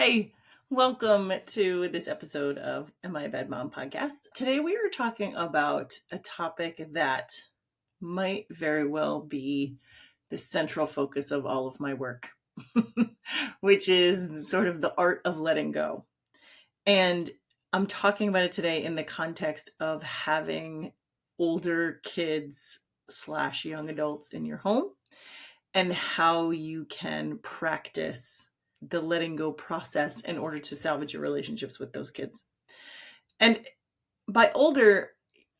Hey, welcome to this episode of Am I a Bad Mom podcast. Today we are talking about a topic that might very well be the central focus of all of my work, which is sort of the art of letting go. And I'm talking about it today in the context of having older kids / young adults in your home and how you can practice the letting go process in order to salvage your relationships with those kids. And by older,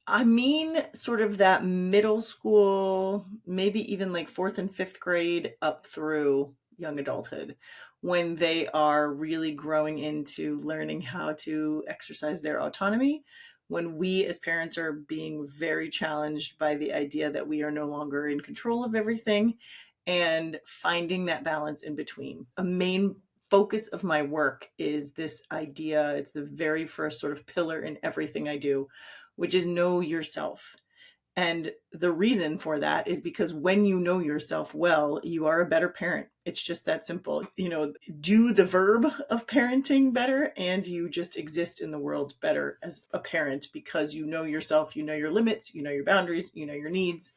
I mean sort of that middle school, maybe even like fourth and fifth grade up through young adulthood, when they are really growing into learning how to exercise their autonomy, when we as parents are being very challenged by the idea that we are no longer in control of everything, and finding that balance in between. A main focus of my work is this idea. It's the very first sort of pillar in everything I do, which is know yourself. And the reason for that is because when you know yourself well, you are a better parent. It's just that simple. Do the verb of parenting better, and you just exist in the world better as a parent because you know yourself, you know your limits, you know your boundaries, you know your needs,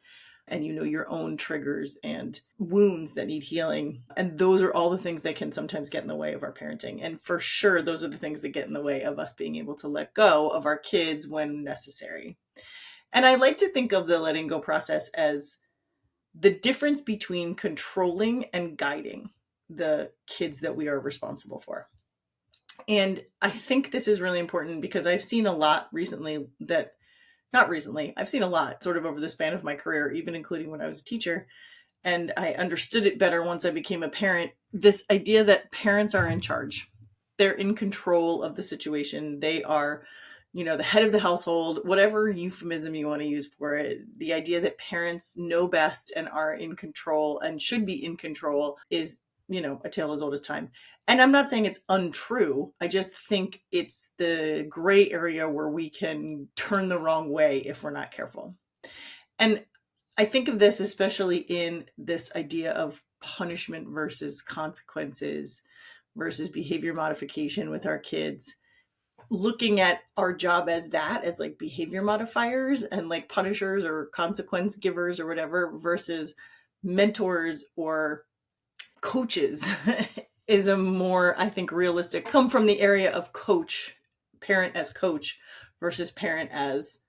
and you know your own triggers and wounds that need healing. And those are all the things that can sometimes get in the way of our parenting. And for sure, those are the things that get in the way of us being able to let go of our kids when necessary. And I like to think of the letting go process as the difference between controlling and guiding the kids that we are responsible for. And I think this is really important because I've seen a lot recently I've seen a lot sort of over the span of my career, even including when I was a teacher. And I understood it better once I became a parent. This idea that parents are in charge. They're in control of the situation. They are, the head of the household, whatever euphemism you want to use for it. The idea that parents know best and are in control and should be in control is, a tale as old as time. And I'm not saying it's untrue. I just think it's the gray area where we can turn the wrong way if we're not careful. And I think of this especially in this idea of punishment versus consequences versus behavior modification with our kids. Looking at our job as like behavior modifiers and like punishers or consequence givers or whatever versus mentors or coaches is a more, I think, realistic, come from the area of parent as coach versus parent as,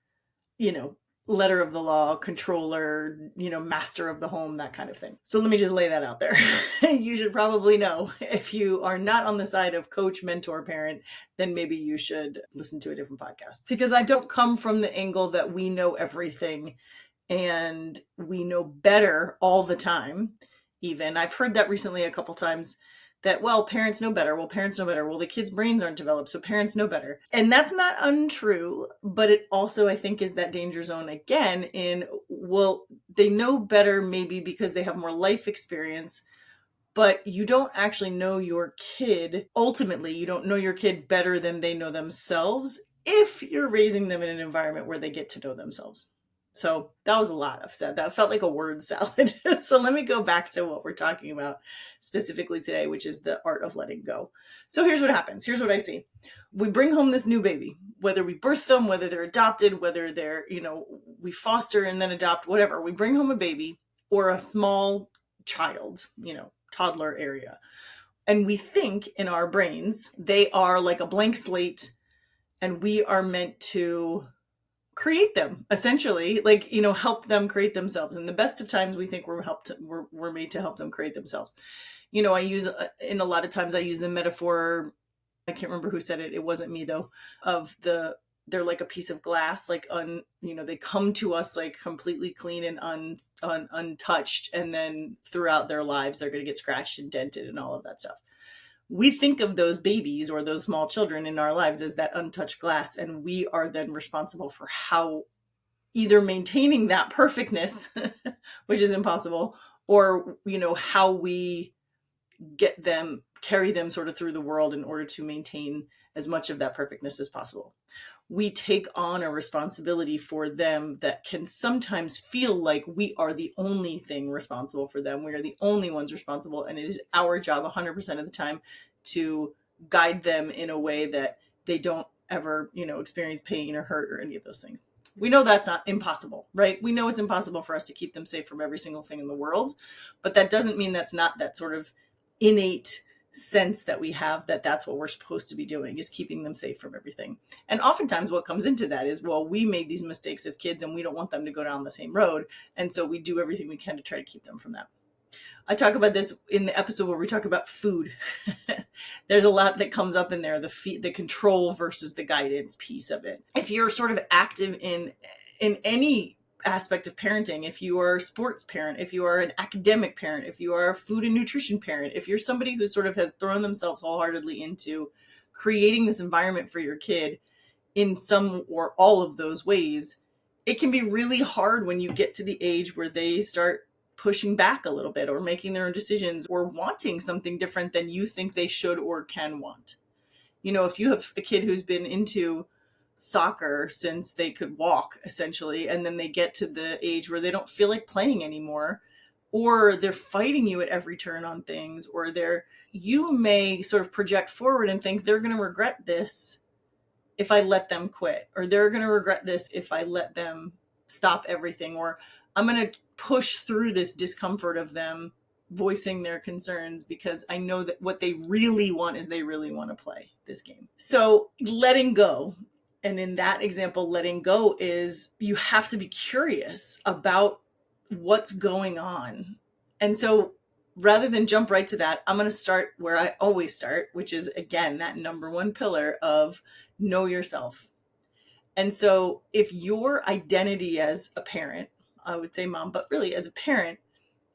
letter of the law, controller, master of the home, that kind of thing. So let me just lay that out there. You should probably know if you are not on the side of coach, mentor, parent, then maybe you should listen to a different podcast, because I don't come from the angle that we know everything and we know better all the time. Even I've heard that recently a couple times that, parents know better. The kids' brains aren't developed, so parents know better. And that's not untrue, but it also, I think, is that danger zone again they know better maybe because they have more life experience, but you don't actually know your kid. Ultimately, you don't know your kid better than they know themselves if you're raising them in an environment where they get to know themselves. So that was a lot I've said. That felt like a word salad. So let me go back to what we're talking about specifically today, which is the art of letting go. So here's what happens. Here's what I see. We bring home this new baby, whether we birth them, whether they're adopted, whether they're, we foster and then adopt, whatever. We bring home a baby or a small child, toddler area. And we think in our brains, they are like a blank slate and we are meant to create them, essentially, help them create themselves. And the best of times we think we're made to help them create themselves. I use a lot of times I use the metaphor, I can't remember who said it, it wasn't me though, of they're like a piece of glass, they come to us like completely clean and untouched, and then throughout their lives they're going to get scratched and dented and all of that stuff. We think of those babies or those small children in our lives as that untouched glass, and we are then responsible for how either maintaining that perfectness, which is impossible, or, how we carry them sort of through the world in order to maintain as much of that perfectness as possible. We take on a responsibility for them that can sometimes feel like we are the only thing responsible for them. We are the only ones responsible. And it is our job 100% of the time to guide them in a way that they don't ever, experience pain or hurt or any of those things. We know that's not impossible, right? We know it's impossible for us to keep them safe from every single thing in the world, but that doesn't mean that's not that sort of innate sense that we have, that that's what we're supposed to be doing, is keeping them safe from everything. And oftentimes what comes into that is, well, we made these mistakes as kids and we don't want them to go down the same road. And so we do everything we can to try to keep them from that. I talk about this in the episode where we talk about food. There's a lot that comes up in there, the control versus the guidance piece of it. If you're sort of active in any aspect of parenting, if you are a sports parent, if you are an academic parent, if you are a food and nutrition parent, if you're somebody who sort of has thrown themselves wholeheartedly into creating this environment for your kid in some or all of those ways, it can be really hard when you get to the age where they start pushing back a little bit or making their own decisions or wanting something different than you think they should or can want. If you have a kid who's been into soccer since they could walk, essentially, and then they get to the age where they don't feel like playing anymore, or they're fighting you at every turn on things, or you may sort of project forward and think they're going to regret this if I let them quit, or they're going to regret this if I let them stop everything, or I'm going to push through this discomfort of them voicing their concerns because I know that what they really want is they really want to play this game. So letting go. And in that example, letting go is you have to be curious about what's going on. And so rather than jump right to that, I'm going to start where I always start, which is, again, that number one pillar of know yourself. And so if your identity as a parent, I would say mom, but really as a parent,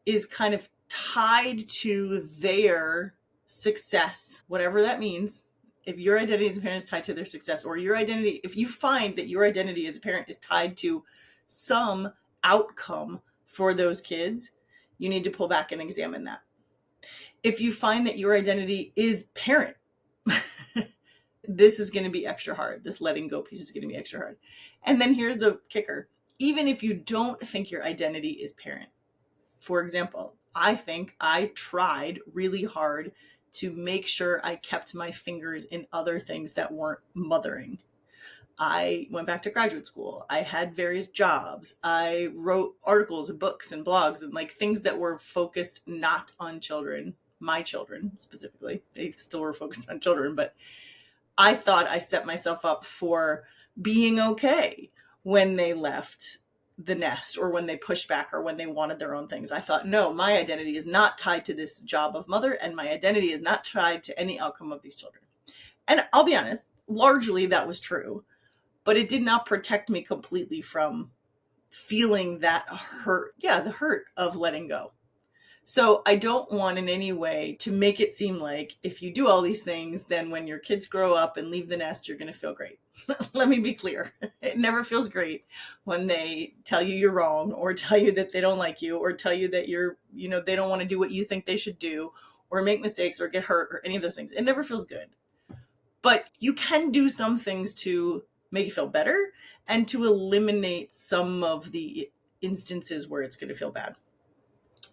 is kind of tied to their success, whatever that means, if your identity as a parent is tied to their success, or if you find that your identity as a parent is tied to some outcome for those kids, you need to pull back and examine that. If you find that your identity is parent, this is going to be extra hard. This letting go piece is going to be extra hard. And then here's the kicker. Even if you don't think your identity is parent, for example, I think I tried really hard to make sure I kept my fingers in other things that weren't mothering. I went back to graduate school. I had various jobs. I wrote articles and books and blogs and things that were focused not on children, my children specifically. They still were focused on children, but I thought I set myself up for being okay when they left the nest or when they pushed back or when they wanted their own things. I thought, no, my identity is not tied to this job of mother, and my identity is not tied to any outcome of these children. And I'll be honest, largely that was true, but it did not protect me completely from feeling that hurt. Yeah, the hurt of letting go. So I don't want in any way to make it seem like if you do all these things, then when your kids grow up and leave the nest, you're going to feel great. Let me be clear. It never feels great when they tell you you're wrong, or tell you that they don't like you, or tell you that they don't want to do what you think they should do, or make mistakes or get hurt or any of those things. It never feels good. But you can do some things to make you feel better and to eliminate some of the instances where it's going to feel bad.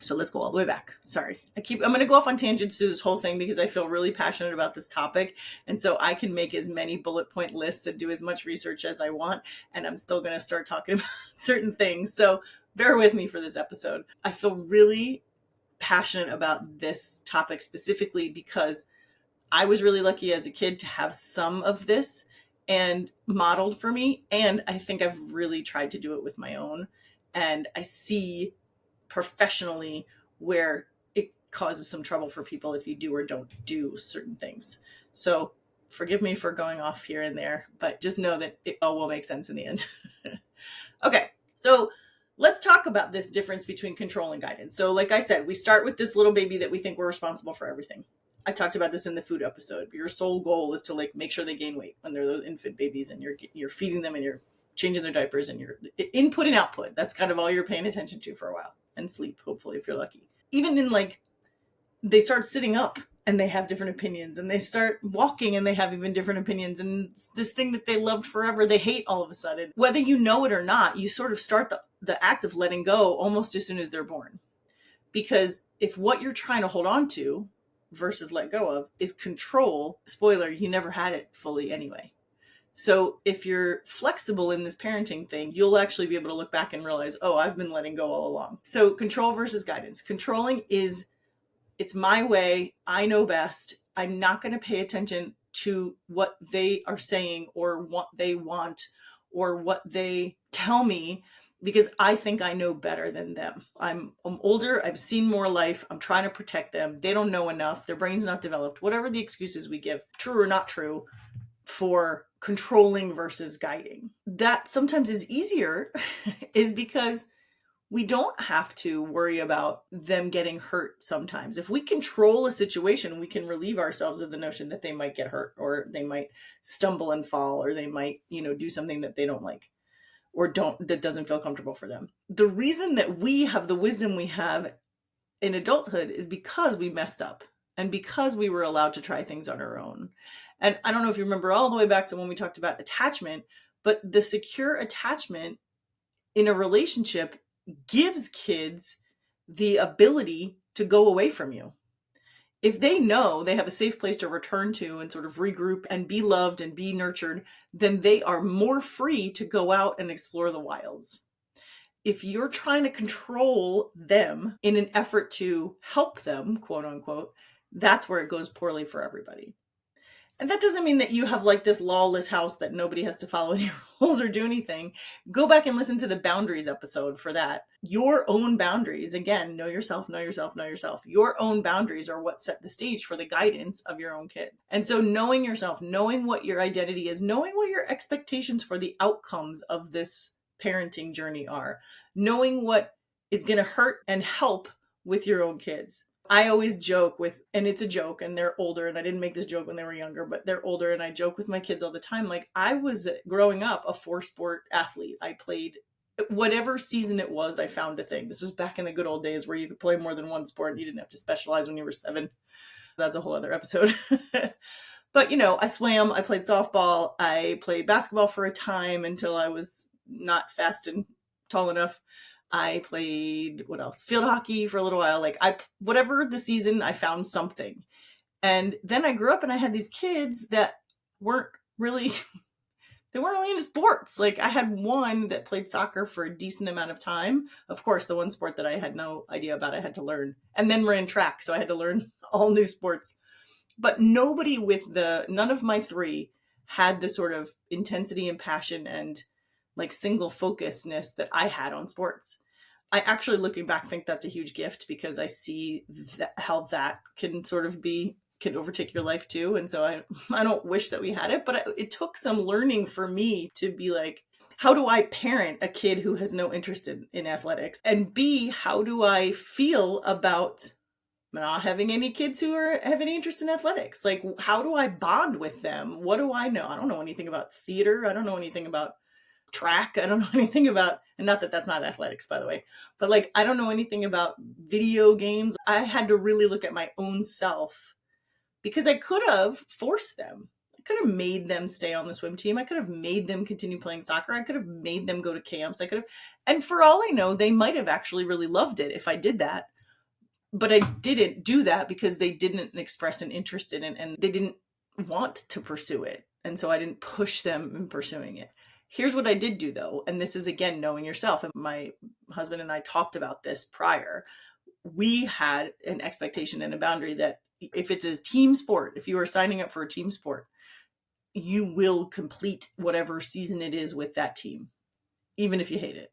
So let's go all the way back. Sorry. I'm going to go off on tangents through this whole thing because I feel really passionate about this topic. And so I can make as many bullet point lists and do as much research as I want. And I'm still going to start talking about certain things. So bear with me for this episode. I feel really passionate about this topic specifically because I was really lucky as a kid to have some of this and modeled for me. And I think I've really tried to do it with my own. And I see professionally where it causes some trouble for people if you do or don't do certain things. So forgive me for going off here and there, but just know that it all will make sense in the end. Okay, so let's talk about this difference between control and guidance. So like I said, we start with this little baby that we think we're responsible for everything. I talked about this in the food episode. Your sole goal is to make sure they gain weight when they're those infant babies, and you're feeding them and you're changing their diapers and your input and output. That's kind of all you're paying attention to for a while. And sleep, hopefully, if you're lucky. Even in they start sitting up and they have different opinions, and they start walking and they have even different opinions. And this thing that they loved forever, they hate all of a sudden. Whether you know it or not, you sort of start the act of letting go almost as soon as they're born. Because if what you're trying to hold on to versus let go of is control. Spoiler, you never had it fully anyway. So if you're flexible in this parenting thing, you'll actually be able to look back and realize, oh, I've been letting go all along. So control versus guidance. Controlling is, it's my way. I know best. I'm not going to pay attention to what they are saying or what they want or what they tell me, because I think I know better than them. I'm older. I've seen more life. I'm trying to protect them. They don't know enough. Their brain's not developed. Whatever the excuses we give, true or not true, for controlling versus guiding. That sometimes is easier is because we don't have to worry about them getting hurt sometimes. If we control a situation, we can relieve ourselves of the notion that they might get hurt or they might stumble and fall or they might, do something that they don't like or that doesn't feel comfortable for them. The reason that we have the wisdom we have in adulthood is because we messed up and because we were allowed to try things on our own. And I don't know if you remember all the way back to when we talked about attachment, but the secure attachment in a relationship gives kids the ability to go away from you. If they know they have a safe place to return to and sort of regroup and be loved and be nurtured, then they are more free to go out and explore the wilds. If you're trying to control them in an effort to help them, quote unquote, that's where it goes poorly for everybody. And that doesn't mean that you have like this lawless house that nobody has to follow any rules or do anything. Go back and listen to the boundaries episode for that. Your own boundaries, again, know yourself, know yourself, know yourself. Your own boundaries are what set the stage for the guidance of your own kids. And so knowing yourself, knowing what your identity is, knowing what your expectations for the outcomes of this parenting journey are, knowing what is going to hurt and help with your own kids. I always joke with, and it's a joke and they're older, and I didn't make this joke when they were younger, but they're older, and I joke with my kids all the time. Like, I was growing up a 4-sport athlete. I played whatever season it was. I found a thing. This was back in the good old days where you could play more than one sport and you didn't have to specialize when you were 7. That's a whole other episode. But, I swam, I played softball, I played basketball for a time until I was not fast and tall enough. I played, what else? Field hockey for a little while. Like, whatever the season, I found something. And then I grew up and I had these kids that weren't really, they weren't really into sports. Like, I had one that played soccer for a decent amount of time. Of course, the one sport that I had no idea about, I had to learn. And then ran track, so I had to learn all new sports. But none of my 3 had the sort of intensity and passion and like single focusedness that I had on sports. I actually, looking back, think that's a huge gift because I see how that can sort of can overtake your life too. And so I don't wish that we had it, but it took some learning for me to be like, how do I parent a kid who has no interest in athletics? And B, how do I feel about not having any kids who have any interest in athletics? Like, how do I bond with them? What do I know? I don't know anything about theater. I don't know anything about track. I don't know anything about, and not that that's not athletics, by the way, but like, I don't know anything about video games. I had to really look at my own self because I could have forced them. I could have made them stay on the swim team. I could have made them continue playing soccer. I could have made them go to camps. And for all I know, they might have actually really loved it if I did that. But I didn't do that because they didn't express an interest in it and they didn't want to pursue it. And so I didn't push them in pursuing it. Here's what I did do, though, and this is, again, knowing yourself. And my husband and I talked about this prior. We had an expectation and a boundary that if it's a team sport, if you are signing up for a team sport, you will complete whatever season it is with that team, even if you hate it,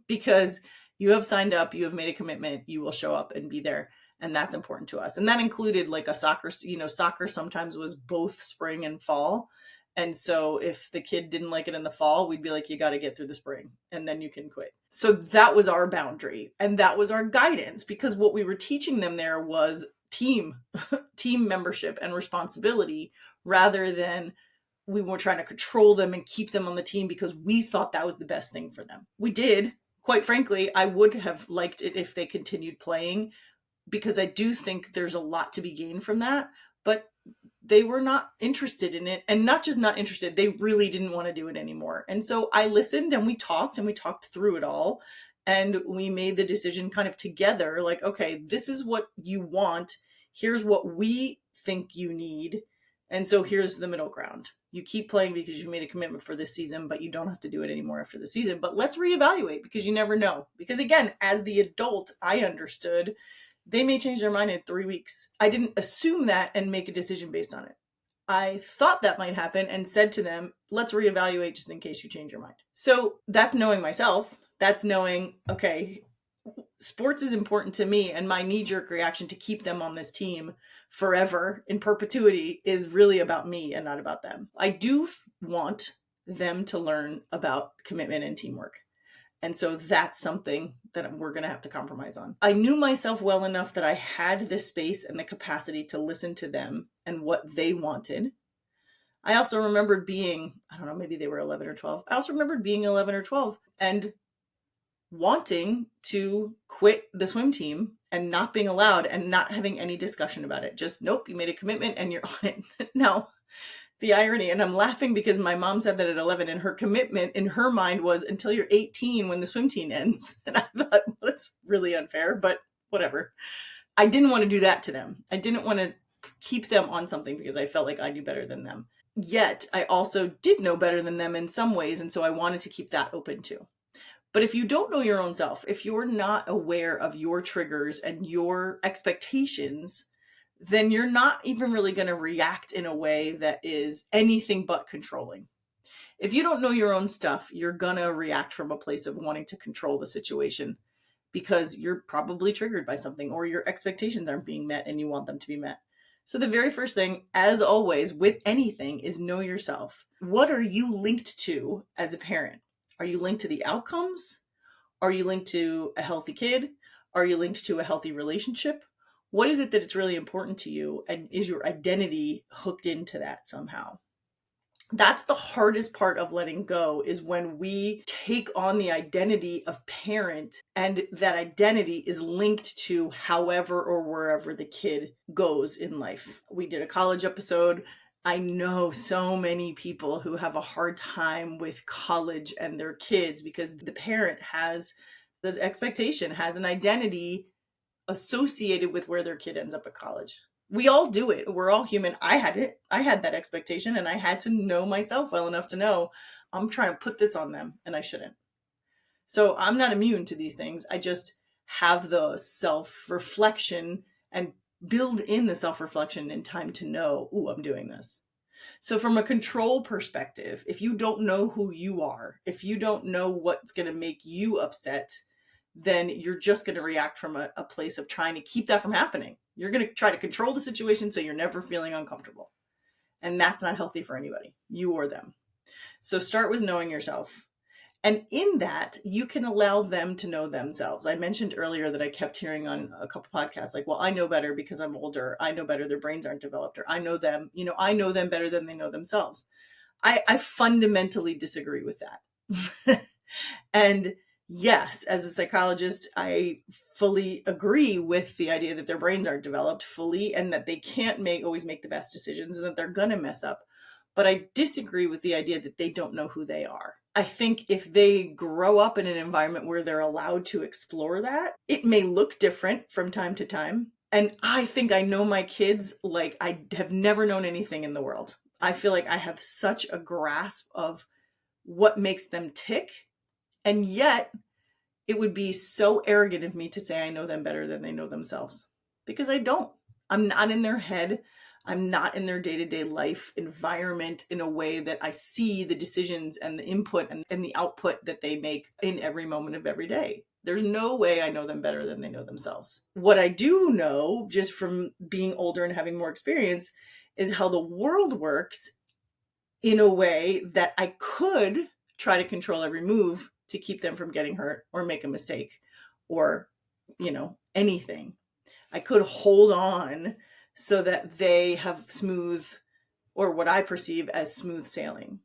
because you have signed up, you have made a commitment, you will show up and be there. And that's important to us. And that included like a soccer, soccer sometimes was both spring and fall. And so if the kid didn't like it in the fall, we'd be like, you got to get through the spring and then you can quit. So that was our boundary and that was our guidance, because what we were teaching them there was team membership and responsibility, rather than we were trying to control them and keep them on the team because we thought that was the best thing for them. We did. Quite frankly, I would have liked it if they continued playing, because I do think there's a lot to be gained from that, but they were not interested in it, and not just not interested, they really didn't want to do it anymore. And so I listened and we talked through it all. And we made the decision kind of together, like, okay, this is what you want. Here's what we think you need. And so here's the middle ground. You keep playing because you made a commitment for this season, but you don't have to do it anymore after the season. But let's reevaluate, because you never know. Because again, as the adult, I understood they may change their mind in 3 weeks. I didn't assume that and make a decision based on it. I thought that might happen and said to them, let's reevaluate just in case you change your mind. So that's knowing myself. That's knowing, okay, sports is important to me, and my knee-jerk reaction to keep them on this team forever in perpetuity is really about me and not about them. I do want them to learn about commitment and teamwork. And so that's something that we're going to have to compromise on. I knew myself well enough that I had the space and the capacity to listen to them and what they wanted. I also remembered being, I don't know, maybe they were 11 or 12. I also remembered being 11 or 12 and wanting to quit the swim team and not being allowed and not having any discussion about it. Just, nope, you made a commitment and you're on it. Now, the irony, and I'm laughing because my mom said that at 11, and her commitment in her mind was until you're 18 when the swim team ends. And I thought, well, that's really unfair, but whatever. I didn't want to do that to them. I didn't want to keep them on something because I felt like I knew better than them. Yet I also did know better than them in some ways, and so I wanted to keep that open too. But if you don't know your own self, if you're not aware of your triggers and your expectations, then you're not even really going to react in a way that is anything but controlling. If you don't know your own stuff, you're going to react from a place of wanting to control the situation because you're probably triggered by something, or your expectations aren't being met and you want them to be met. So the very first thing, as always, with anything, is know yourself. What are you linked to as a parent? Are you linked to the outcomes? Are you linked to a healthy kid? Are you linked to a healthy relationship? What is it that it's really important to you? And is your identity hooked into that somehow? That's the hardest part of letting go, is when we take on the identity of parent and that identity is linked to however or wherever the kid goes in life. We did a college episode. I know so many people who have a hard time with college and their kids because the parent has the expectation, has an identity associated with where their kid ends up at college. We all do it. We're all human. I had it. I had that expectation, and I had to know myself well enough to know I'm trying to put this on them and I shouldn't. So I'm not immune to these things. I just have the self-reflection and build in the self-reflection in time to know, ooh, I'm doing this. So from a control perspective, if you don't know who you are, if you don't know what's going to make you upset, then you're just going to react from a place of trying to keep that from happening. You're going to try to control the situation so you're never feeling uncomfortable. And that's not healthy for anybody, you or them. So start with knowing yourself. And in that, you can allow them to know themselves. I mentioned earlier that I kept hearing on a couple podcasts, like, well, I know better because I'm older. I know better, their brains aren't developed, or I know them, I know them better than they know themselves. I fundamentally disagree with that. And yes, as a psychologist, I fully agree with the idea that their brains aren't developed fully and that they can't always make the best decisions and that they're going to mess up. But I disagree with the idea that they don't know who they are. I think if they grow up in an environment where they're allowed to explore that, it may look different from time to time. And I think I know my kids like I have never known anything in the world. I feel like I have such a grasp of what makes them tick. And yet it would be so arrogant of me to say I know them better than they know themselves, because I don't. I'm not in their head. I'm not in their day-to-day life environment in a way that I see the decisions and the input and the output that they make in every moment of every day. There's no way I know them better than they know themselves. What I do know, just from being older and having more experience, is how the world works in a way that I could try to control every move to keep them from getting hurt or make a mistake or, anything. I could hold on so that they have smooth, or what I perceive as smooth sailing.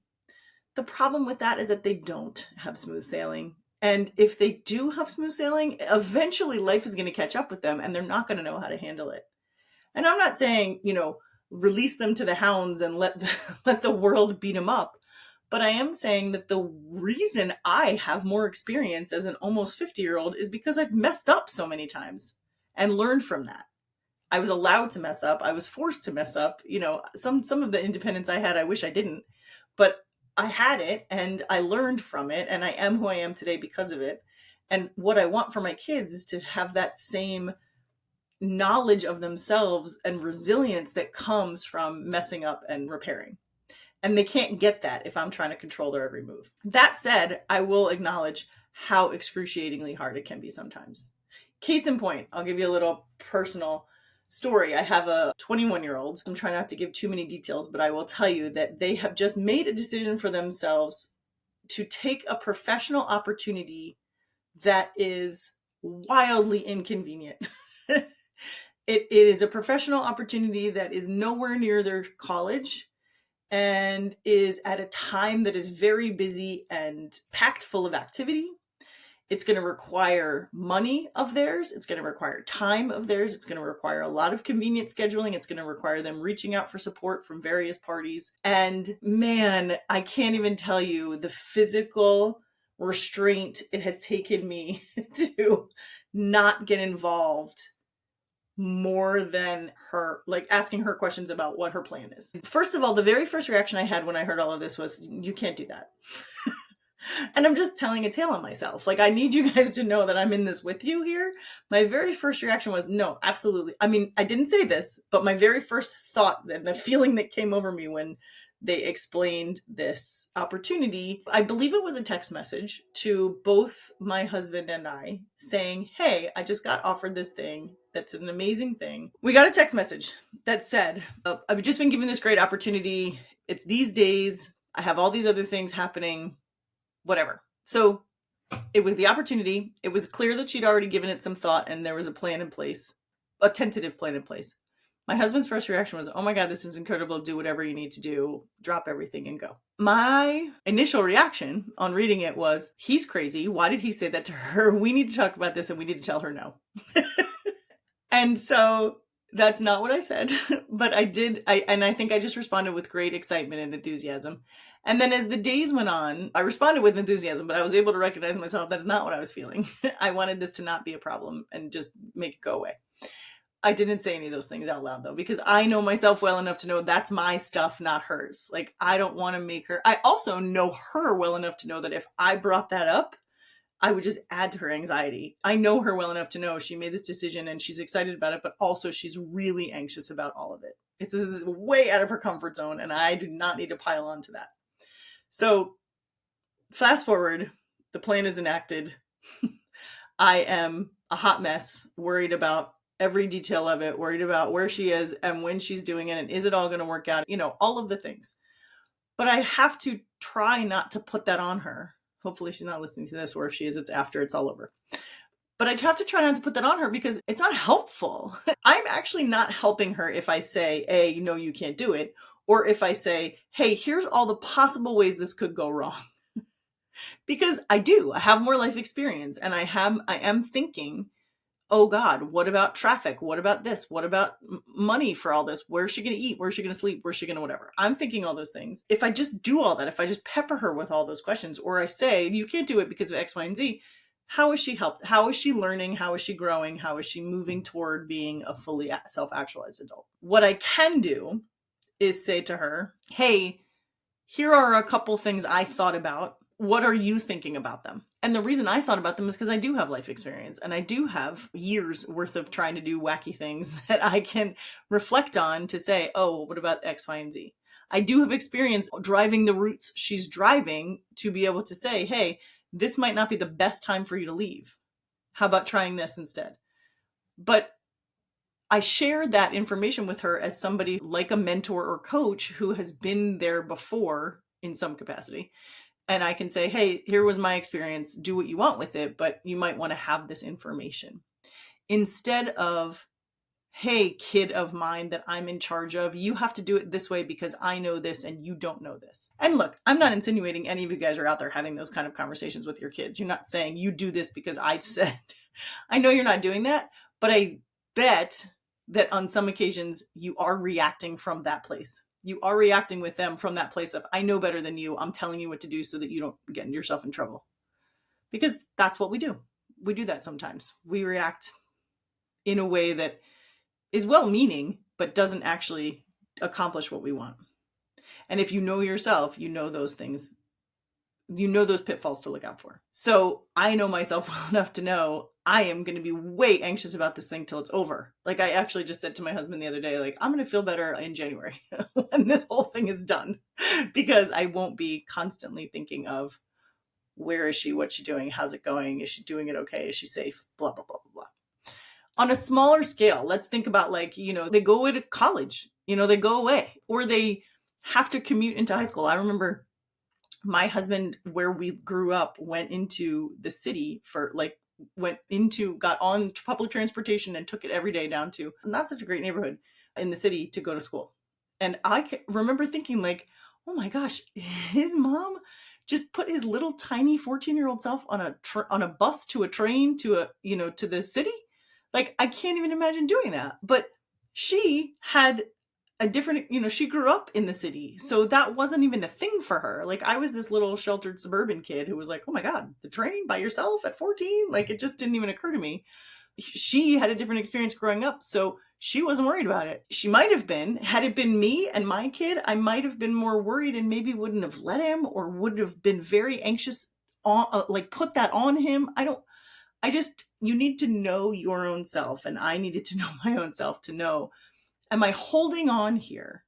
The problem with that is that they don't have smooth sailing. And if they do have smooth sailing, eventually life is going to catch up with them and they're not going to know how to handle it. And I'm not saying, release them to the hounds and let the world beat them up. But I am saying that the reason I have more experience as an almost 50-year-old is because I've messed up so many times and learned from that. I was allowed to mess up. I was forced to mess up. Some of the independence I had, I wish I didn't, but I had it and I learned from it and I am who I am today because of it. And what I want for my kids is to have that same knowledge of themselves and resilience that comes from messing up and repairing. And they can't get that if I'm trying to control their every move. That said, I will acknowledge how excruciatingly hard it can be sometimes. Case in point, I'll give you a little personal story. I have a 21-year-old. I'm trying not to give too many details, but I will tell you that they have just made a decision for themselves to take a professional opportunity that is wildly inconvenient. It is a professional opportunity that is nowhere near their college and is at a time that is very busy and packed full of activity. It's going to require money of theirs. It's going to require time of theirs. It's going to require a lot of convenient scheduling. It's going to require them reaching out for support from various parties. And man, I can't even tell you the physical restraint it has taken me to not get involved more than her, like asking her questions about what her plan is. First of all, the very first reaction I had when I heard all of this was, you can't do that. And I'm just telling a tale on myself. Like, I need you guys to know that I'm in this with you here. My very first reaction was, no, absolutely. I mean, I didn't say this, but my very first thought and the feeling that came over me when they explained this opportunity, I believe it was a text message to both my husband and I saying, hey, I just got offered this thing. That's an amazing thing. We got a text message that said, I've just been given this great opportunity. It's these days. I have all these other things happening, whatever. So it was the opportunity. It was clear that she'd already given it some thought and there was a plan in place, a tentative plan in place. My husband's first reaction was, oh my God, this is incredible. Do whatever you need to do. Drop everything and go. My initial reaction on reading it was, he's crazy. Why did he say that to her? We need to talk about this and we need to tell her no. And so that's not what I said, but I did. I think I just responded with great excitement and enthusiasm. And then as the days went on, I responded with enthusiasm, but I was able to recognize myself that is not what I was feeling. I wanted this to not be a problem and just make it go away. I didn't say any of those things out loud though, because I know myself well enough to know that's my stuff, not hers. Like, I don't want to make her. I also know her well enough to know that if I brought that up, I would just add to her anxiety. I know her well enough to know she made this decision and she's excited about it, but also she's really anxious about all of it. It's way out of her comfort zone and I do not need to pile on to that. So fast forward, the plan is enacted. I am a hot mess, worried about every detail of it, worried about where she is and when she's doing it and is it all going to work out, all of the things. But I have to try not to put that on her. Hopefully she's not listening to this, or if she is, it's after it's all over. But I'd have to try not to put that on her because it's not helpful. I'm actually not helping her if I say, hey, no, you can't do it. Or if I say, hey, here's all the possible ways this could go wrong. Because I have more life experience and I am thinking, oh God, what about traffic? What about this? What about money for all this? Where's she going to eat? Where's she going to sleep? Where's she going to whatever? I'm thinking all those things. If I just do all that, if I just pepper her with all those questions, or I say, you can't do it because of X, Y, and Z, how is she helped? How is she learning? How is she growing? How is she moving toward being a fully self-actualized adult? What I can do is say to her, hey, here are a couple things I thought about. What are you thinking about them? And the reason I thought about them is because I do have life experience and I do have years worth of trying to do wacky things that I can reflect on to say, oh, what about X, Y, and Z? I do have experience driving the routes she's driving to be able to say, hey, this might not be the best time for you to leave. How about trying this instead? But I shared that information with her as somebody like a mentor or coach who has been there before in some capacity. And I can say, hey, here was my experience. Do what you want with it, but you might want to have this information. Instead of, hey, kid of mine that I'm in charge of, you have to do it this way because I know this and you don't know this. And look, I'm not insinuating any of you guys are out there having those kind of conversations with your kids. You're not saying you do this because I said. I know you're not doing that, but I bet that on some occasions you are reacting from that place. You are reacting with them from that place of, I know better than you. I'm telling you what to do so that you don't get yourself in trouble. Because that's what we do. We do that sometimes. We react in a way that is well-meaning, but doesn't actually accomplish what we want. And if you know yourself, you know those things, you know those pitfalls to look out for. So I know myself well enough to know I am going to be way anxious about this thing till it's over. Like I actually just said to my husband the other day, like, I'm going to feel better in January when this whole thing is done, because I won't be constantly thinking of where is she, what's she doing, how's it going, is she doing it okay, is she safe, blah, blah, blah, blah, blah. On a smaller scale, let's think about like, they go away to college, they go away, or they have to commute into high school. I remember my husband, where we grew up, went into the city got on public transportation and took it every day down to not such a great neighborhood in the city to go to school. And I remember thinking like, oh my gosh, his mom just put his little tiny 14-year-old self on a bus to a train to the city. Like, I can't even imagine doing that. But she had a different, she grew up in the city. So that wasn't even a thing for her. Like, I was this little sheltered suburban kid who was like, oh my God, the train by yourself at 14? Like, it just didn't even occur to me. She had a different experience growing up, so she wasn't worried about it. She might have been, had it been me and my kid, I might have been more worried and maybe wouldn't have let him, or would have been very anxious on, put that on him. You need to know your own self, and I needed to know my own self to know, am I holding on here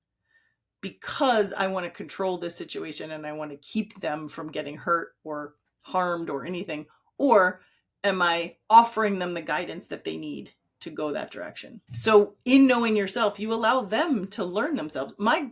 because I want to control this situation and I want to keep them from getting hurt or harmed or anything? Or am I offering them the guidance that they need to go that direction? So in knowing yourself, you allow them to learn themselves. My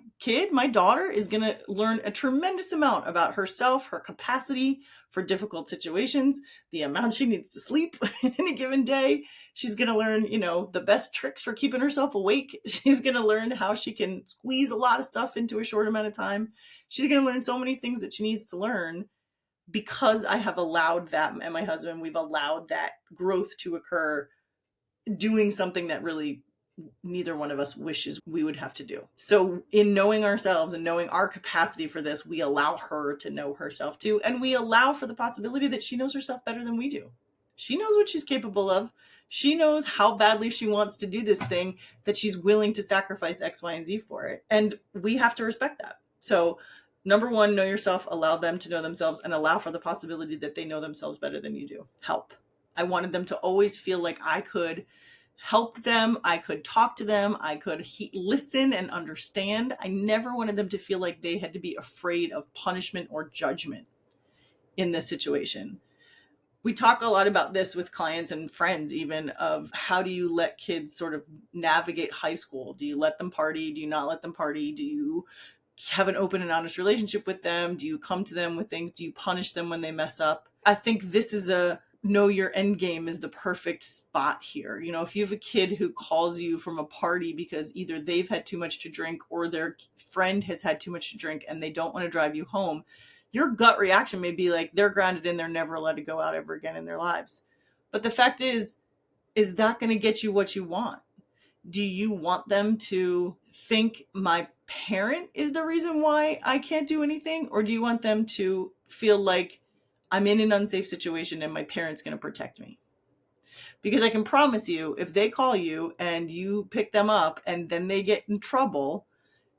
daughter is going to learn a tremendous amount about herself, her capacity for difficult situations, the amount she needs to sleep in any given day. She's going to learn, the best tricks for keeping herself awake. She's going to learn how she can squeeze a lot of stuff into a short amount of time. She's going to learn so many things that she needs to learn, because I have allowed that, and my husband, we've allowed that growth to occur, doing something that really neither one of us wishes we would have to do. So in knowing ourselves and knowing our capacity for this, we allow her to know herself too. And we allow for the possibility that she knows herself better than we do. She knows what she's capable of. She knows how badly she wants to do this thing, that she's willing to sacrifice X, Y, and Z for it. And we have to respect that. So number one, know yourself, allow them to know themselves, and allow for the possibility that they know themselves better than you do. Help. I wanted them to always feel like I could help them, I could talk to them, I could listen and understand. I never wanted them to feel like they had to be afraid of punishment or judgment in this situation. We talk a lot about this with clients and friends, even, of how do you let kids sort of navigate high school? Do you let them party? Do you not let them party? Do you have an open and honest relationship with them? Do you come to them with things? Do you punish them when they mess up? I think this is know your end game is the perfect spot here. If you have a kid who calls you from a party because either they've had too much to drink or their friend has had too much to drink and they don't want to drive you home, your gut reaction may be like, they're grounded and they're never allowed to go out ever again in their lives. But the fact is that going to get you what you want? Do you want them to think my parent is the reason why I can't do anything? Or do you want them to feel like I'm in an unsafe situation and my parent's going to protect me? Because I can promise you, if they call you and you pick them up and then they get in trouble,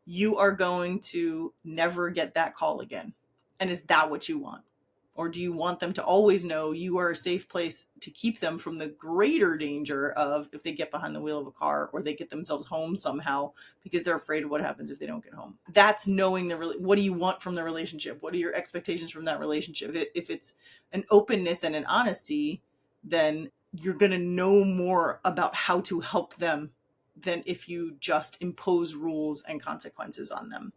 you are going to never get that call again. And is that what you want? Or do you want them to always know you are a safe place to keep them from the greater danger of if they get behind the wheel of a car or they get themselves home somehow because they're afraid of what happens if they don't get home? That's knowing what do you want from the relationship? What are your expectations from that relationship? If it's an openness and an honesty, then you're going to know more about how to help them than if you just impose rules and consequences on them.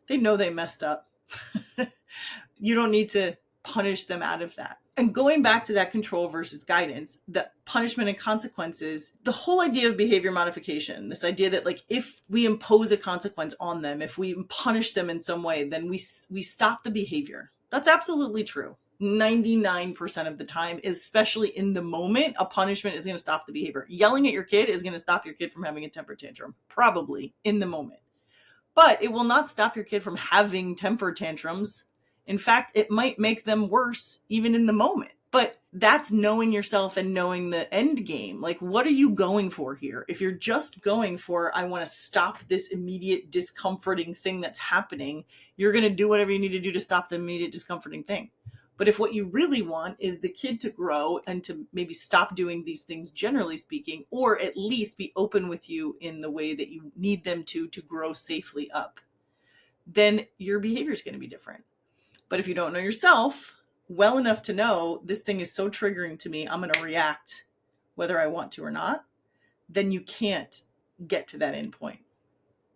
They know they messed up. You don't need to punish them out of that. And going back to that control versus guidance, the punishment and consequences, the whole idea of behavior modification, this idea that like if we impose a consequence on them, if we punish them in some way, then we stop the behavior. That's absolutely true. 99% of the time, especially in the moment, a punishment is going to stop the behavior. Yelling at your kid is going to stop your kid from having a temper tantrum, probably in the moment. But it will not stop your kid from having temper tantrums. In fact, it might make them worse even in the moment. But that's knowing yourself and knowing the end game. Like, what are you going for here? If you're just going for, I want to stop this immediate discomforting thing that's happening, you're going to do whatever you need to do to stop the immediate discomforting thing. But if what you really want is the kid to grow and to maybe stop doing these things, generally speaking, or at least be open with you in the way that you need them to grow safely up, then your behavior is going to be different. But if you don't know yourself well enough to know this thing is so triggering to me, I'm going to react whether I want to or not, then you can't get to that end point.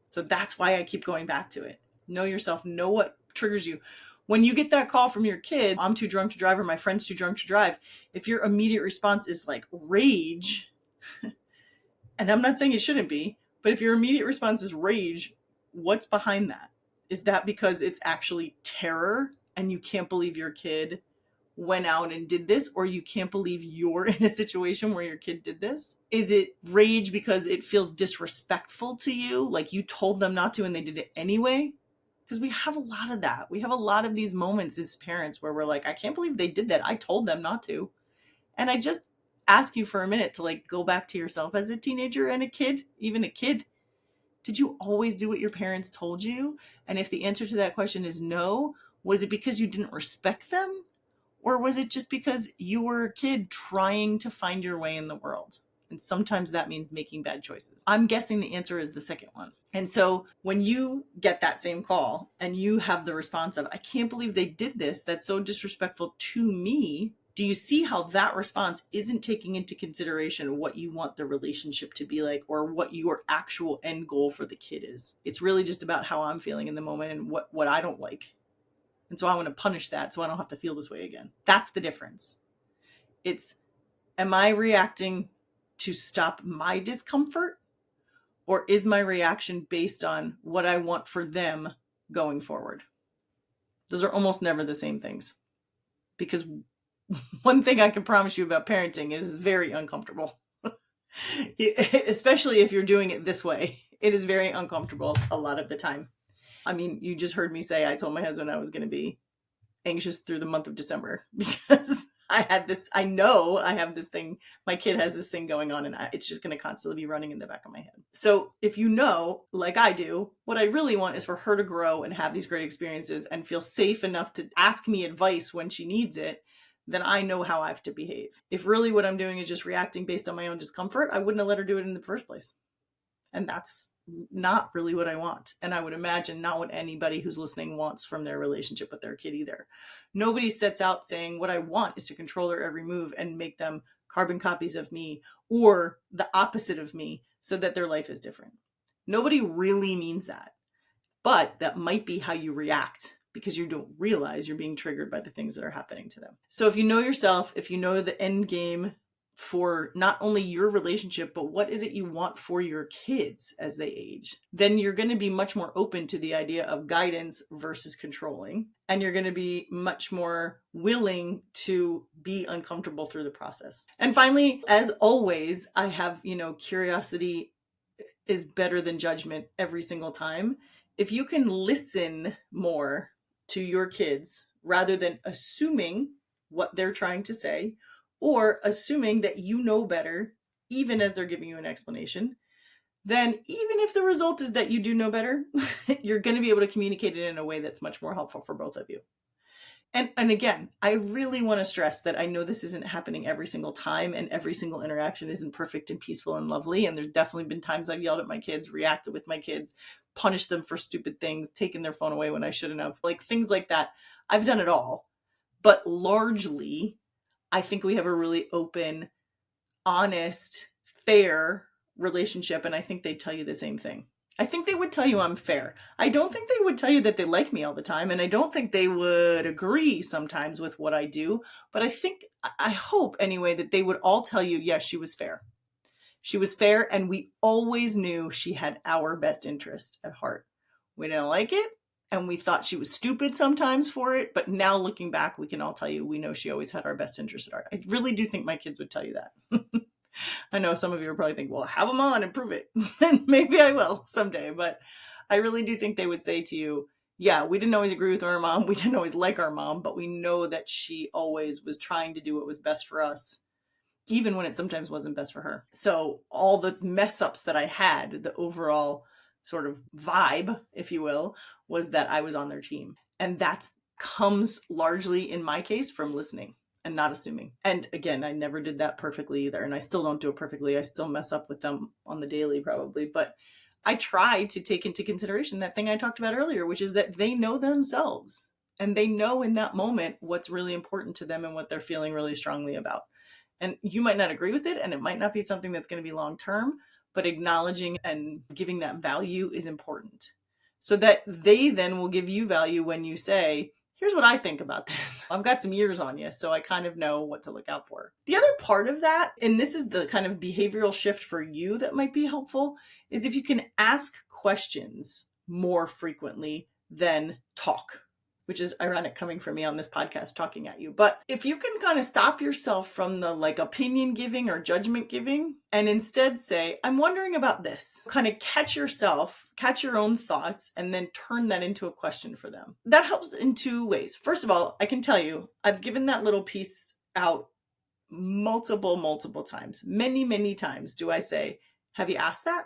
So that's why I keep going back to it. Know yourself, know what triggers you. When you get that call from your kid, I'm too drunk to drive or my friend's too drunk to drive, if your immediate response is like rage, and I'm not saying it shouldn't be, but if your immediate response is rage, what's behind that? Is that because it's actually terror and you can't believe your kid went out and did this, or you can't believe you're in a situation where your kid did this? Is it rage because it feels disrespectful to you, like you told them not to and they did it anyway? Because we have a lot of that. We have a lot of these moments as parents where we're like, I can't believe they did that. I told them not to. And I just ask you for a minute to like go back to yourself as a teenager and a kid, even a kid. Did you always do what your parents told you? And if the answer to that question is no, was it because you didn't respect them? Or was it just because you were a kid trying to find your way in the world? And sometimes that means making bad choices. I'm guessing the answer is the second one. And so when you get that same call and you have the response of, I can't believe they did this, that's so disrespectful to me, do you see how that response isn't taking into consideration what you want the relationship to be like or what your actual end goal for the kid is? It's really just about how I'm feeling in the moment and what I don't like. And so I want to punish that so I don't have to feel this way again. That's the difference. It's, am I reacting to stop my discomfort? Or is my reaction based on what I want for them going forward? Those are almost never the same things. Because one thing I can promise you about parenting is very uncomfortable. Especially if you're doing it this way. It is very uncomfortable a lot of the time. I mean, you just heard me say I told my husband I was going to be anxious through the month of December because I know I have this thing, my kid has this thing going on and it's just going to constantly be running in the back of my head. So if you know, like I do, what I really want is for her to grow and have these great experiences and feel safe enough to ask me advice when she needs it, then I know how I have to behave. If really what I'm doing is just reacting based on my own discomfort, I wouldn't have let her do it in the first place. And that's not really what I want. And I would imagine not what anybody who's listening wants from their relationship with their kid either. Nobody sets out saying what I want is to control their every move and make them carbon copies of me or the opposite of me so that their life is different. Nobody really means that. But that might be how you react because you don't realize you're being triggered by the things that are happening to them. So if you know yourself, if you know the end game for not only your relationship, but what is it you want for your kids as they age, then you're going to be much more open to the idea of guidance versus controlling. And you're going to be much more willing to be uncomfortable through the process. And finally, as always, I have, curiosity is better than judgment every single time. If you can listen more to your kids rather than assuming what they're trying to say, or assuming that you know better, even as they're giving you an explanation, then even if the result is that you do know better, you're going to be able to communicate it in a way that's much more helpful for both of you. And again, I really want to stress that I know this isn't happening every single time and every single interaction isn't perfect and peaceful and lovely. And there's definitely been times I've yelled at my kids, reacted with my kids, punished them for stupid things, taken their phone away when I shouldn't have, like things like that. I've done it all. But largely, I think we have a really open, honest, fair relationship. And I think they tell you the same thing. I think they would tell you I'm fair. I don't think they would tell you that they like me all the time. And I don't think they would agree sometimes with what I do. But I hope anyway, that they would all tell you, yes, she was fair. She was fair. And we always knew she had our best interest at heart. We didn't like it. And we thought she was stupid sometimes for it. But now looking back, we can all tell you, we know she always had our best interest at heart. I really do think my kids would tell you that. I know some of you are probably thinking, well, have them on and prove it. And maybe I will someday. But I really do think they would say to you, Yeah, we didn't always agree with our mom. We didn't always like our mom, but we know that she always was trying to do what was best for us, even when it sometimes wasn't best for her. So all the mess ups that I had, the overall sort of vibe, if you will, was that I was on their team. And that comes largely in my case from listening and not assuming. And again, I never did that perfectly either. And I still don't do it perfectly. I still mess up with them on the daily probably, but I try to take into consideration that thing I talked about earlier, which is that they know themselves and they know in that moment what's really important to them and what they're feeling really strongly about. And you might not agree with it, and it might not be something that's going to be long term, but acknowledging and giving that value is important so that they then will give you value when you say, here's what I think about this. I've got some years on you, so I kind of know what to look out for. The other part of that, and this is the kind of behavioral shift for you that might be helpful, is if you can ask questions more frequently than talk, which is ironic coming from me on this podcast talking at you. But if you can kind of stop yourself from the like opinion giving or judgment giving and instead say, I'm wondering about this, kind of catch yourself, catch your own thoughts, and then turn that into a question for them. That helps in two ways. First of all, I can tell you, I've given that little piece out multiple times. Many times do I say, have you asked that?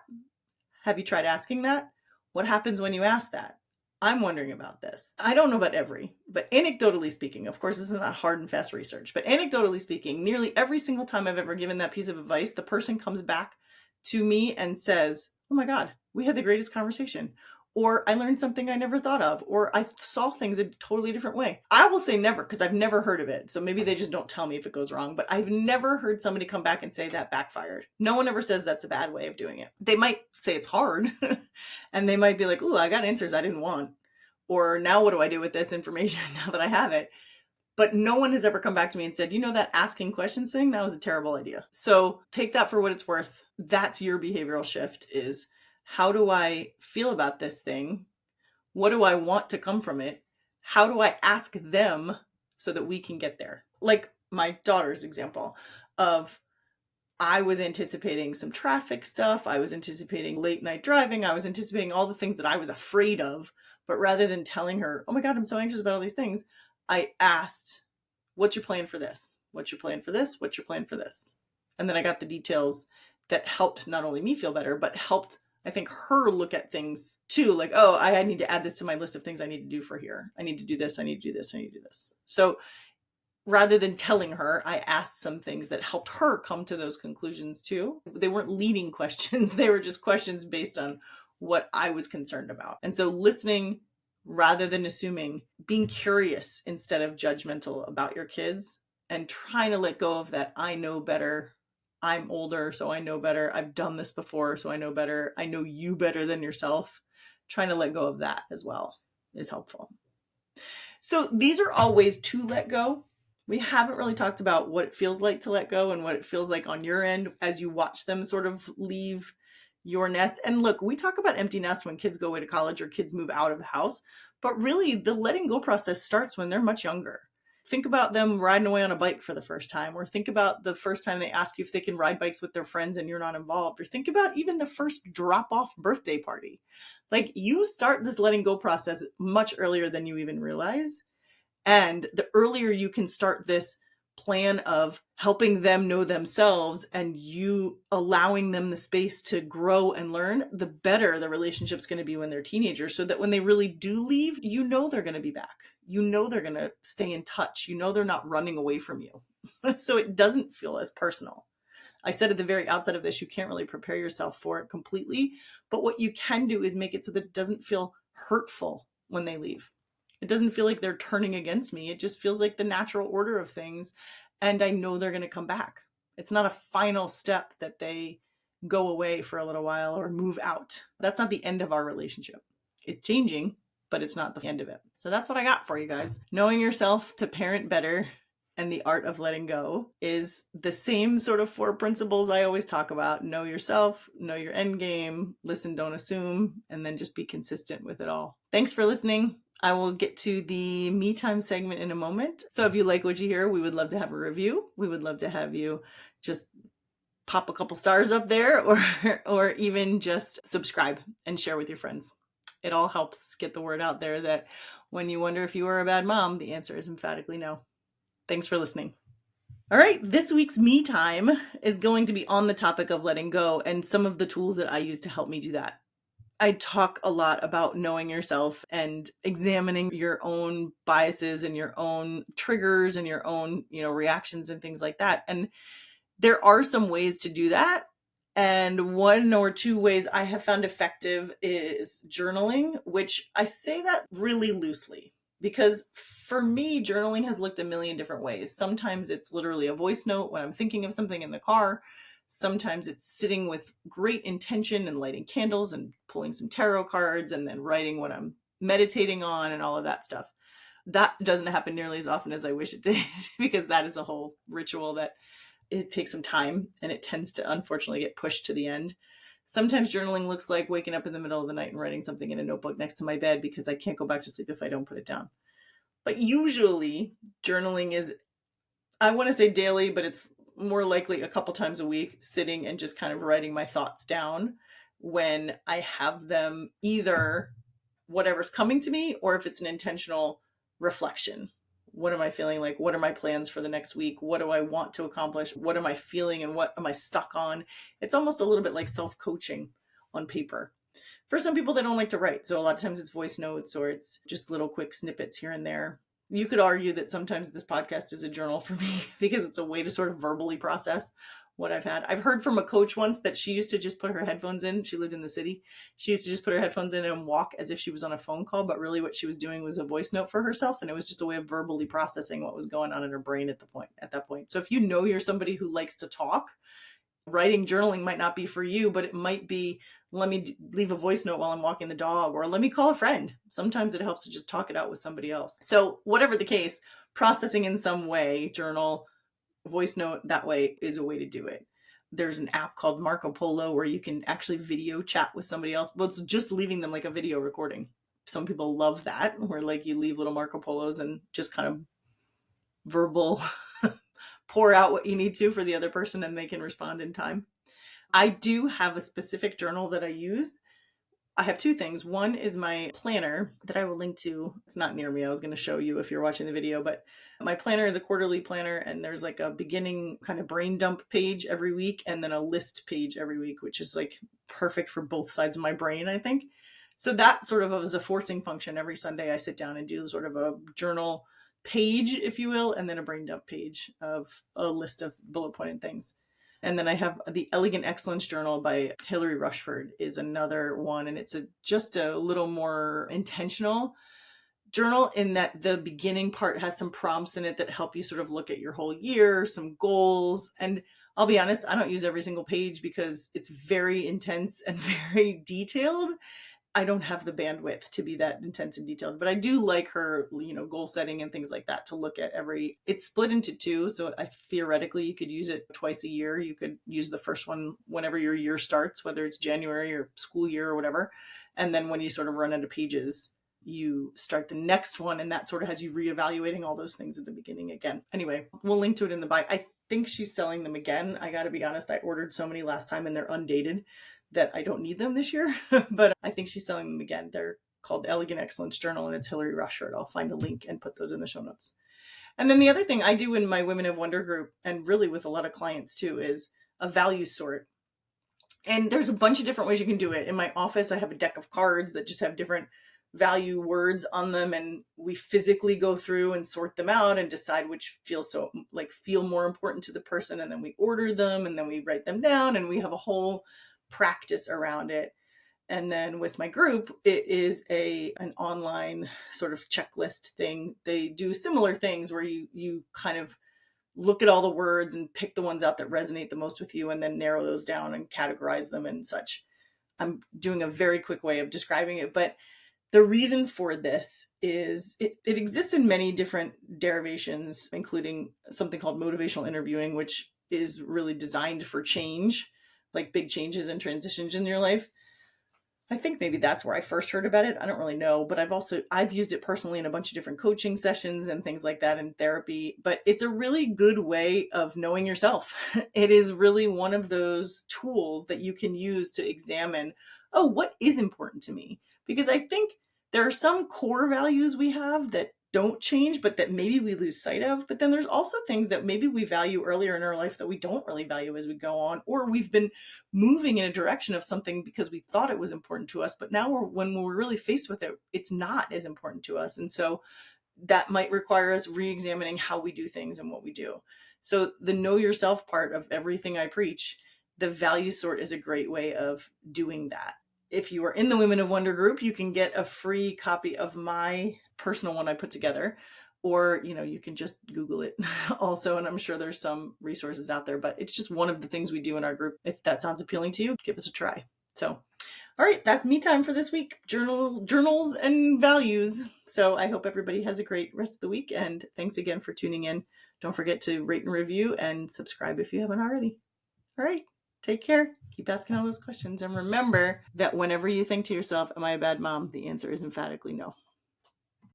Have you tried asking that? What happens when you ask that? I'm wondering about this. I don't know about every, but anecdotally speaking, of course, this is not hard and fast research, but anecdotally speaking, nearly every single time I've ever given that piece of advice, the person comes back to me and says, oh my God, we had the greatest conversation. Or I learned something I never thought of, or I saw things a totally different way. I will say never, because I've never heard of it. So maybe they just don't tell me if it goes wrong, but I've never heard somebody come back and say that backfired. No one ever says that's a bad way of doing it. They might say it's hard and they might be like, ooh, I got answers I didn't want. Or now what do I do with this information now that I have it? But no one has ever come back to me and said, you know, that asking questions thing, that was a terrible idea. So take that for what it's worth. That's your behavioral shift is, how do I feel about this thing? What do I want to come from it? How do I ask them so that we can get there? Like my daughter's example of, I was anticipating some traffic stuff. I was anticipating late night driving. I was anticipating all the things that I was afraid of. But rather than telling her, oh my God, I'm so anxious about all these things, I asked, what's your plan for this? What's your plan for this? What's your plan for this? And then I got the details that helped not only me feel better, but helped, I think, her look at things too. Like, oh, I need to add this to my list of things I need to do for here. I need to do this. I need to do this. I need to do this. So rather than telling her, I asked some things that helped her come to those conclusions too. They weren't leading questions. They were just questions based on what I was concerned about. And so listening rather than assuming, being curious instead of judgmental about your kids, and trying to let go of that I know better. I'm older, so I know better. I've done this before, so I know better. I know you better than yourself. Trying to let go of that as well is helpful. So these are all ways to let go. We haven't really talked about what it feels like to let go and what it feels like on your end as you watch them sort of leave your nest. And look, we talk about empty nest when kids go away to college or kids move out of the house, but really the letting go process starts when they're much younger. Think about them riding away on a bike for the first time, or think about the first time they ask you if they can ride bikes with their friends and you're not involved, or think about even the first drop-off birthday party. Like, you start this letting go process much earlier than you even realize. And the earlier you can start this plan of helping them know themselves and you allowing them the space to grow and learn, the better the relationship's going to be when they're teenagers, so that when they really do leave, you know they're going to be back. You know they're going to stay in touch. You know they're not running away from you. So it doesn't feel as personal. I said at the very outset of this, you can't really prepare yourself for it completely, but what you can do is make it so that it doesn't feel hurtful when they leave. It doesn't feel like they're turning against me. It just feels like the natural order of things. And I know they're going to come back. It's not a final step that they go away for a little while or move out. That's not the end of our relationship. It's changing, but it's not the end of it. So that's what I got for you guys. Knowing yourself to parent better and the art of letting go is the same sort of 4 principles I always talk about. Know yourself, know your end game, listen, don't assume, and then just be consistent with it all. Thanks for listening. I will get to the me time segment in a moment. So if you like what you hear, we would love to have a review. We would love to have you just pop a couple stars up there or even just subscribe and share with your friends. It all helps get the word out there that when you wonder if you are a bad mom, the answer is emphatically no. Thanks for listening. All right, this week's me time is going to be on the topic of letting go and some of the tools that I use to help me do that. I talk a lot about knowing yourself and examining your own biases and your own triggers and your own, reactions and things like that. And there are some ways to do that. And one or two ways I have found effective is journaling, which I say that really loosely because for me, journaling has looked a million different ways. Sometimes it's literally a voice note when I'm thinking of something in the car. Sometimes it's sitting with great intention and lighting candles and pulling some tarot cards and then writing what I'm meditating on and all of that stuff. That doesn't happen nearly as often as I wish it did because that is a whole ritual that it takes some time and it tends to unfortunately get pushed to the end. Sometimes journaling looks like waking up in the middle of the night and writing something in a notebook next to my bed because I can't go back to sleep if I don't put it down. But usually journaling is, I want to say daily, but it's more likely a couple times a week, sitting and just kind of writing my thoughts down when I have them, either whatever's coming to me or if it's an intentional reflection. What am I feeling like? What are my plans for the next week? What do I want to accomplish? What am I feeling and what am I stuck on? It's almost a little bit like self-coaching on paper. For some people, they don't like to write. So a lot of times it's voice notes or it's just little quick snippets here and there. You could argue that sometimes this podcast is a journal for me because it's a way to sort of verbally process what I've had. I've heard from a coach once that she used to just put her headphones in. She lived in the city. She used to just put her headphones in and walk as if she was on a phone call, but really what she was doing was a voice note for herself. And it was just a way of verbally processing what was going on in her brain at that point. So if you know you're somebody who likes to talk, writing journaling might not be for you, but it might be, let me leave a voice note while I'm walking the dog, or let me call a friend. Sometimes it helps to just talk it out with somebody else. So whatever the case, processing in some way, journal, voice note, that way is a way to do it. There's an app called Marco Polo where you can actually video chat with somebody else, but it's just leaving them like a video recording. Some people love that, where like you leave little Marco Polos and just kind of verbal pour out what you need to for the other person and they can respond in time. I do have a specific journal that I use. I have two things. One is my planner that I will link to. It's not near me. I was going to show you if you're watching the video, but my planner is a quarterly planner and there's like a beginning kind of brain dump page every week and then a list page every week, which is like perfect for both sides of my brain, I think. So that sort of is a forcing function. Every Sunday I sit down and do sort of a journal page, if you will, and then a brain dump page of a list of bullet pointed things. And then I have the Elegant Excellence Journal by Hilary Rushford is another one. And it's just a little more intentional journal in that the beginning part has some prompts in it that help you sort of look at your whole year, some goals. And I'll be honest, I don't use every single page because it's very intense and very detailed. I don't have the bandwidth to be that intense and detailed, but I do like her, goal setting and things like that to look at it's split into two. So theoretically you could use it twice a year. You could use the first one whenever your year starts, whether it's January or school year or whatever. And then when you sort of run out of pages, you start the next one. And that sort of has you reevaluating all those things at the beginning again. Anyway, we'll link to it in the bio. I think she's selling them again. I got to be honest. I ordered so many last time and they're undated that I don't need them this year, but I think she's selling them again. They're called the Elegant Excellence Journal and it's Hilary Rushford. I'll find a link and put those in the show notes. And then the other thing I do in my Women of Wonder group, and really with a lot of clients too, is a value sort. And there's a bunch of different ways you can do it. In my office, I have a deck of cards that just have different value words on them. And we physically go through and sort them out and decide which feel more important to the person. And then we order them and then we write them down and we have a whole practice around it. And then with my group, it is an online sort of checklist thing. They do similar things where you kind of look at all the words and pick the ones out that resonate the most with you and then narrow those down and categorize them and such. I'm doing a very quick way of describing it, but the reason for this is it exists in many different derivations, including something called motivational interviewing, which is really designed for change, like big changes and transitions in your life. I think maybe that's where I first heard about it. I don't really know, but I've used it personally in a bunch of different coaching sessions and things like that in therapy, but it's a really good way of knowing yourself. It is really one of those tools that you can use to examine, what is important to me? Because I think there are some core values we have that don't change, but that maybe we lose sight of. But then there's also things that maybe we value earlier in our life that we don't really value as we go on, or we've been moving in a direction of something because we thought it was important to us, but now when we're really faced with it, it's not as important to us. And so that might require us re-examining how we do things and what we do. So the know yourself part of everything I preach, the value sort is a great way of doing that. If you are in the Women of Wonder group, you can get a free copy of my personal one I put together, or you can just Google it also, and I'm sure there's some resources out there, but it's just one of the things we do in our group. If that sounds appealing to you, give us a try. So all right, that's me time for this week. Journals and values. So I hope everybody has a great rest of the week, and thanks again for tuning in. Don't forget to rate and review and subscribe if you haven't already. All right, take care. Keep asking all those questions, and remember that whenever you think to yourself, am I a bad mom? The answer is emphatically no.